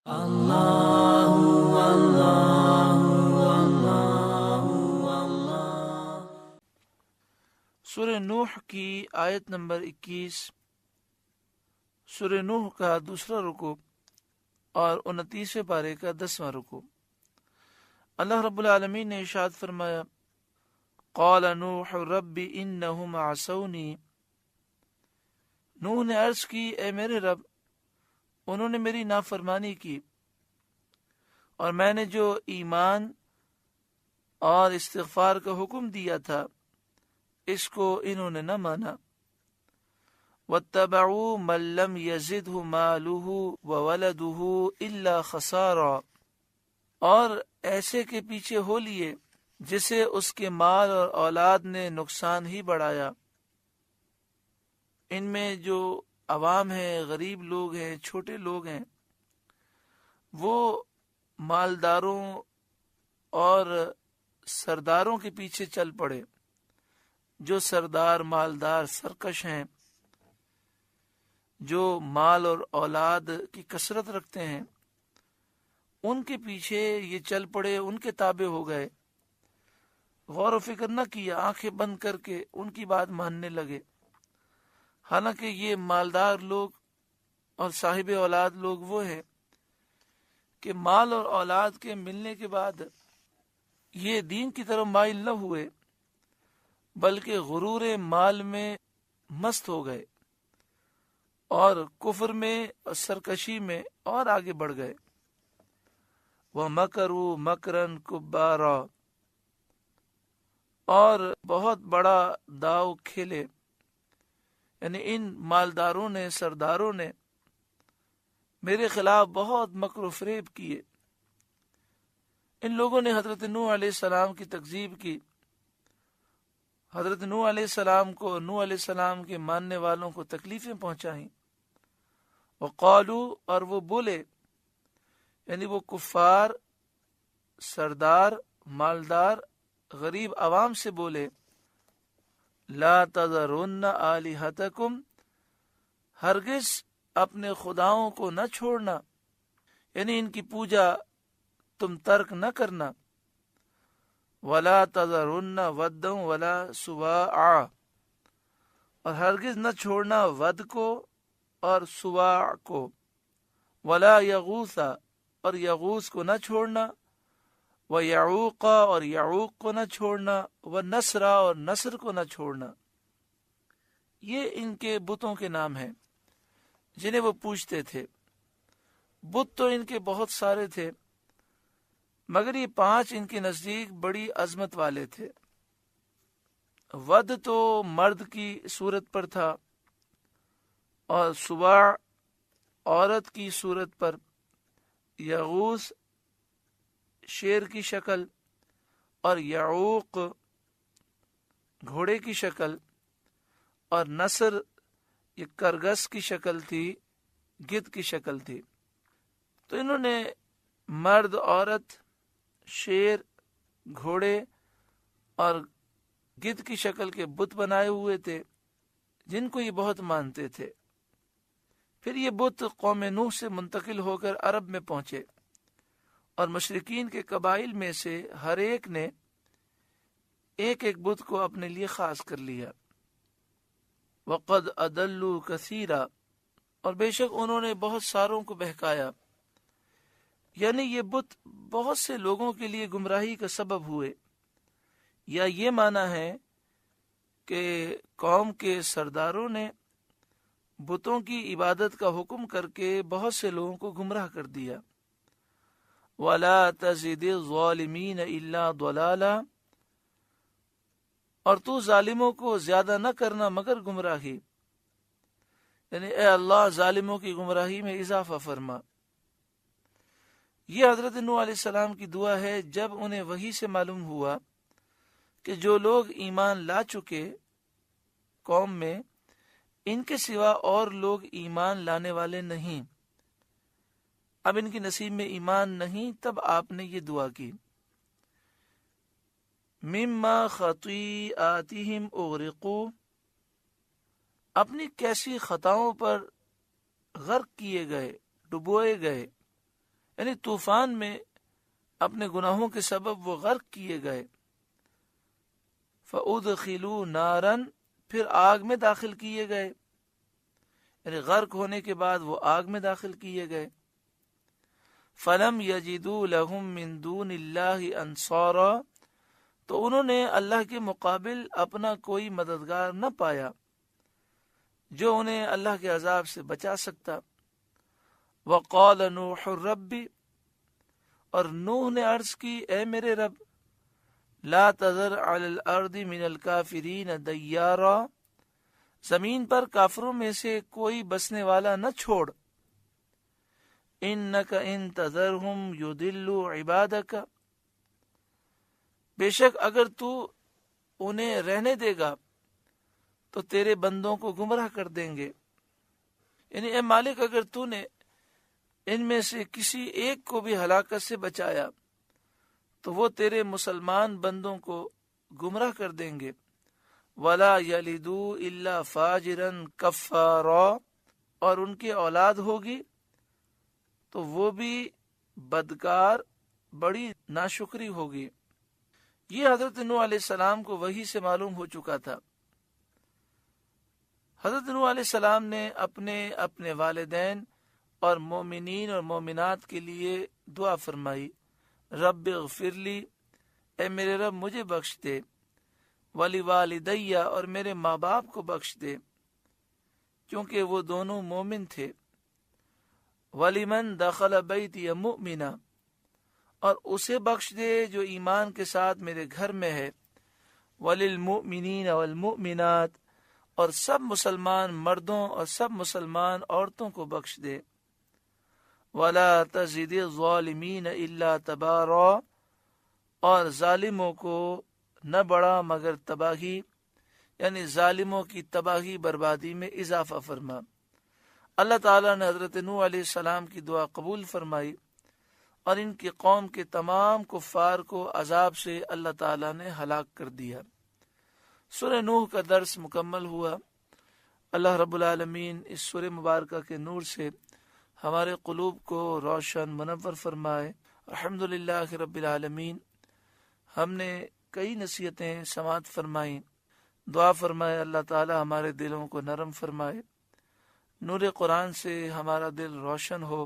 اللہ اللہ اللہ اللہ۔ سورہ نوح کی آیت نمبر 21، سورہ نوح کا دوسرا رکوع اور 29ویں پارے کا 10واں رکوع۔ اللہ رب العالمین نے ارشاد فرمایا، قال نوح رب انہم عصونی، نوح نے عرض کی اے میرے رب، انہوں نے میری نافرمانی کی اور میں نے جو ایمان اور استغفار کا حکم دیا تھا اس کو انہوں نے نہ مانا۔ واتبعوا من لم يزده ماله وولده الا خسارا، اور ایسے کے پیچھے ہو لیے جسے اس کے مال اور اولاد نے نقصان ہی بڑھایا۔ ان میں جو عوام ہیں، غریب لوگ ہیں، چھوٹے لوگ ہیں، وہ مالداروں اور سرداروں کے پیچھے چل پڑے۔ جو سردار مالدار سرکش ہیں، جو مال اور اولاد کی کثرت رکھتے ہیں، ان کے پیچھے یہ چل پڑے، ان کے تابع ہو گئے، غور و فکر نہ کیا، آنکھیں بند کر کے ان کی بات ماننے لگے۔ حالانکہ یہ مالدار لوگ اور صاحب اولاد لوگ وہ ہیں کہ مال اور اولاد کے ملنے کے بعد یہ دین کی طرف مائل نہ ہوئے، بلکہ غرور مال میں مست ہو گئے اور کفر میں اور سرکشی میں اور آگے بڑھ گئے۔ وَمَكَرُوا مَكْرًا كُبَّارًا، اور بہت بڑا داؤ کھیلے، یعنی ان مالداروں نے، سرداروں نے میرے خلاف بہت مکر و فریب کیے۔ ان لوگوں نے حضرت نوح علیہ السلام کی تکذیب کی، حضرت نوح علیہ السلام کو، نوح علیہ السلام کے ماننے والوں کو تکلیفیں پہنچائیں۔ وقالوا، اور وہ بولے، یعنی وہ کفار، سردار، مالدار، غریب عوام سے بولے، لا تذرن آلہتکم، ہرگز اپنے خداؤں کو نہ چھوڑنا، یعنی ان کی پوجا تم ترک نہ کرنا۔ ولا تذرن ودا ولا سواعا، اور ہرگز نہ چھوڑنا ود کو اور سواع کو۔ ولا یغوث، اور یغوث کو نہ چھوڑنا۔ وَيَعُوقَ، اور یعوق کو نہ چھوڑنا۔ وَنَسْرَ، اور نصر کو نہ چھوڑنا۔ یہ ان کے بتوں کے نام ہیں جنہیں وہ پوجتے تھے۔ بت تو ان کے بہت سارے تھے، مگر یہ 5 ان کے نزدیک بڑی عظمت والے تھے۔ ود تو مرد کی صورت پر تھا، اور سواع عورت کی صورت پر، یغوث شیر کی شکل، اور یعوق گھوڑے کی شکل، اور نصر یہ کرگس کی شکل تھی، گدھ کی شکل تھی۔ تو انہوں نے مرد، عورت، شیر، گھوڑے اور گدھ کی شکل کے بت بنائے ہوئے تھے، جن کو یہ بہت مانتے تھے۔ پھر یہ بت قوم نوح سے منتقل ہو کر عرب میں پہنچے، اور مشرکین کے قبائل میں سے ہر ایک نے ایک ایک بت کو اپنے لیے خاص کر لیا۔ وَقَدْ أَضَلُّوا كَثِيرًا، اور بے شک انہوں نے بہت ساروں کو بہکایا، یعنی یہ بت بہت سے لوگوں کے لیے گمراہی کا سبب ہوئے۔ یا یہ معنی ہے کہ قوم کے سرداروں نے بتوں کی عبادت کا حکم کر کے بہت سے لوگوں کو گمراہ کر دیا۔ وَلَا تَزِدِ الظَّالِمِينَ إِلَّا ضَلَالًا، اور تو ظالموں کو زیادہ نہ کرنا مگر گمراہی، یعنی اے اللہ ظالموں کی گمراہی میں اضافہ فرما۔ یہ حضرت نوح علیہ السلام کی دعا ہے جب انہیں وحی سے معلوم ہوا کہ جو لوگ ایمان لا چکے قوم میں، ان کے سوا اور لوگ ایمان لانے والے نہیں، اب ان کی نصیب میں ایمان نہیں، تب آپ نے یہ دعا کی۔ مما خطیئاتہم اغرقوا، اپنی کیسی خطاؤں پر غرق کیے گئے، ڈبوئے گئے۔ یعنی طوفان میں اپنے گناہوں کے سبب وہ غرق کیے گئے. فَأُدْخِلُوا نَارًا پھر آگ میں داخل کیے گئے، یعنی غرق ہونے کے بعد وہ آگ میں داخل کیے گئے. فَلَمْ يَجِدُوا لَهُم مِّن دُونِ اللَّهِ أَنصَارًا تو انہوں نے اللہ کے مقابل اپنا کوئی مددگار نہ پایا جو انہیں اللہ کے عذاب سے بچا سکتا. وَقَالَ نُوحُ الرَّبِّ اور نوح نے عرض کی اے میرے رب لا تذر علی الارض من الکافرین دیارا زمین پر کافروں میں سے کوئی بسنے والا نہ چھوڑ. انک ان تذرہم یضلوا عبادک بے شک اگر تو انہیں رہنے دے گا تو تیرے بندوں کو گمراہ کر دیں گے. یعنی اے مالک اگر تو نے ان میں سے کسی ایک کو بھی ہلاکت سے بچایا تو وہ تیرے مسلمان بندوں کو گمراہ کر دیں گے. وَلَا يَلِدُوا إِلَّا فَاجِرًا كَفَّارًا اور ان کی اولاد ہوگی تو وہ بھی بدکار بڑی ناشکری ہوگی. یہ حضرت نوح علیہ السلام کو وحی سے معلوم ہو چکا تھا. حضرت نوح علیہ السلام نے اپنے والدین اور مومنین اور مومنات کے لیے دعا فرمائی رب اغفر لی اے میرے رب مجھے بخش دے، ولی والدیہ اور میرے ماں باپ کو بخش دے کیونکہ وہ دونوں مومن تھے. ولیمن دخل بیتی مؤمنا اور اسے بخش دے جو ایمان کے ساتھ میرے گھر میں ہے. وللمؤمنین والمؤمنات اور سب مسلمان مردوں اور سب مسلمان عورتوں کو بخش دے. ولا تزد الظالمین الا تبارا اور ظالموں کو نہ بڑھا مگر تباہی، یعنی ظالموں کی تباہی بربادی میں اضافہ فرما. اللہ تعالیٰ نے حضرت نوح علیہ السلام کی دعا قبول فرمائی اور ان کی قوم کے تمام کفار کو عذاب سے اللہ تعالیٰ نے ہلاک کر دیا. سورہ نوح کا درس مکمل ہوا. اللہ رب العالمین اس سورہ مبارکہ کے نور سے ہمارے قلوب کو روشن منور فرمائے. الحمدللہ رب العالمین. ہم نے کئی نصیحتیں سماعت فرمائیں. دعا فرمائے اللہ تعالی ہمارے دلوں کو نرم فرمائے، نور قرآن سے ہمارا دل روشن ہو،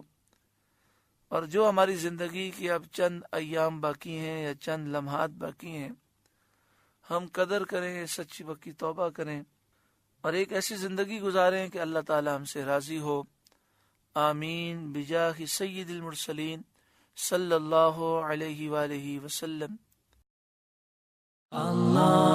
اور جو ہماری زندگی کی اب چند ایام باقی ہیں یا چند لمحات باقی ہیں ہم قدر کریں، سچی پکی توبہ کریں اور ایک ایسی زندگی گزاریں کہ اللہ تعالی ہم سے راضی ہو. آمین بجاہ سید المرسلین صلی اللہ علیہ وآلہ وسلم. اللہ